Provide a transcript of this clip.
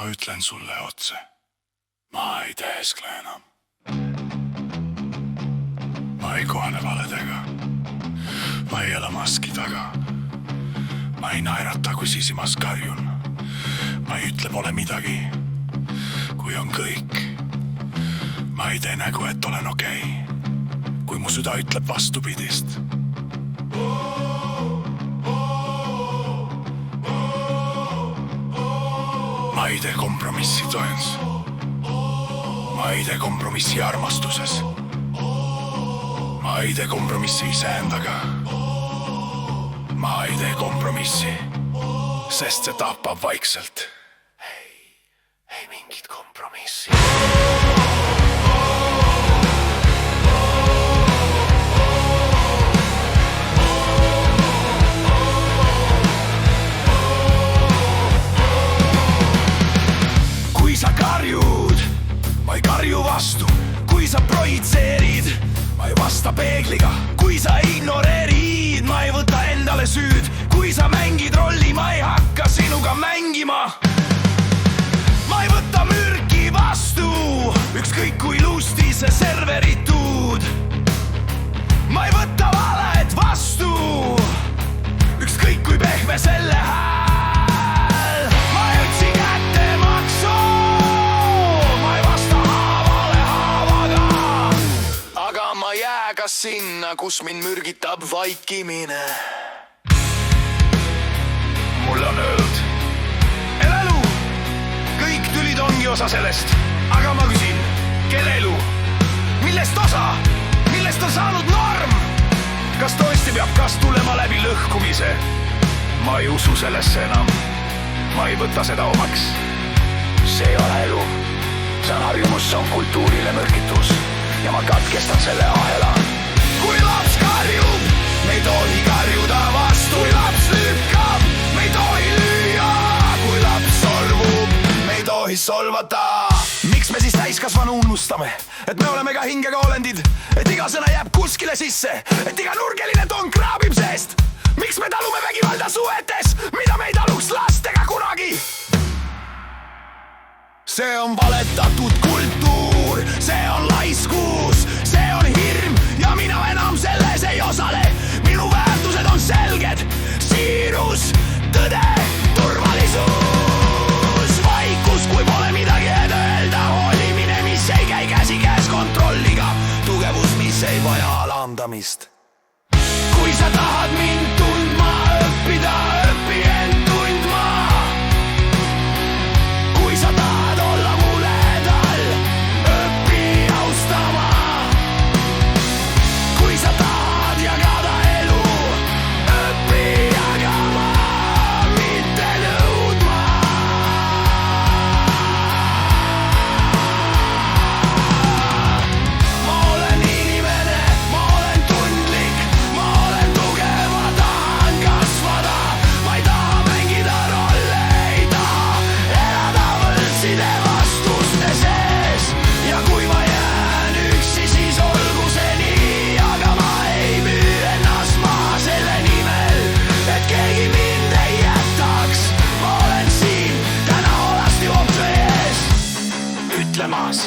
Ma ütlen sulle otse. Ma ei teeskle enam. Ma ei kohane valedega. Ma ei ela maski taga. Ma ei naerata, kui sisimas karjun. Ma ei ütle pole midagi, kui on kõik. Ma ei tee nägu, et olen okei, kui mu süda ütleb vastupidist. Ma ei tee kompromissi toens. Ma ei tee kompromissi armastuses. Ma ei tee kompromissi iseendaga. Ma ei tee kompromissi, sest see tapab vaikselt. Ei mingit kompromissi. Kui sa karjud, ma ei karju vastu. Kui sa projitseerid, ma ei vasta peegliga. Kui sa ignoreerid, ma ei võta endale süüd. Kui sa mängid rolli, ma ei hakka sinuga mängima. Ma ei võta mürki vastu, ükskõik kui lusti see serverituud. Ma ei võta valet vastu, ükskõik kui pehme selle hääl. Ma ei otsi kätte maksu, ma ei vasta haavale haavaga. Aga ma jää ka sinna, kus mind mürgitab vaikimine. Mul on öeldud, elu, kõik tülid ongi osa sellest. Aga ma küsin, kelle elu? Millest osa? Millest on saanud norm? Kas tõesti peab kas tulema läbi lõhkumise? Ma ei usu sellesse enam. Ma ei võta seda omaks. See ei ole elu. See on harjumus, see on kultuurile mürgitus. Ja ma katkestan selle ahela. Kui laps karjub, me ei tohi karjuda vastu. Kui laps lükkab, me ei tohi lüüa. Kui laps solvub, me ei tohi solvata. Miks me siis täiskasvanu unustame, et me oleme ka hingega olendid, et iga sõna jääb kuskile sisse, et iga nurgeline toon kraabib seest? Miks me talume vägivalda suhetes, mida me ei taluks lastega kunagi? See on valetatud kultuur, see on laiskus, see on hirm ja mina enam selles ei osale. Minu väärtused on selged, siirus, tõde, turvalisus, vaikus, kui pole midagi öelda, holimine, mis ei käi käsi käes kontrolliga, tugevus, mis ei vaja alandamist. Kui sa tahad mind tundma õppida, õpi end tundma. Kui sa tahad olla mu lähedal, õpi austama. Kui sa tahad jagada elu, õpi jagama, mitte nõudma. Ma olen inimene, ma olen tundlik, ma olen tugev, ma tahan kasvada. Ma ei taha mängida rolle, ei taha elada võltside vastuste sees. Ja kui ma jään üksi, siis olgu see nii, aga ma ei müü ennast maha selle nimel, et keegi mind ei jätaks. Ma olen siin täna alasti ohvri ees ütlemas.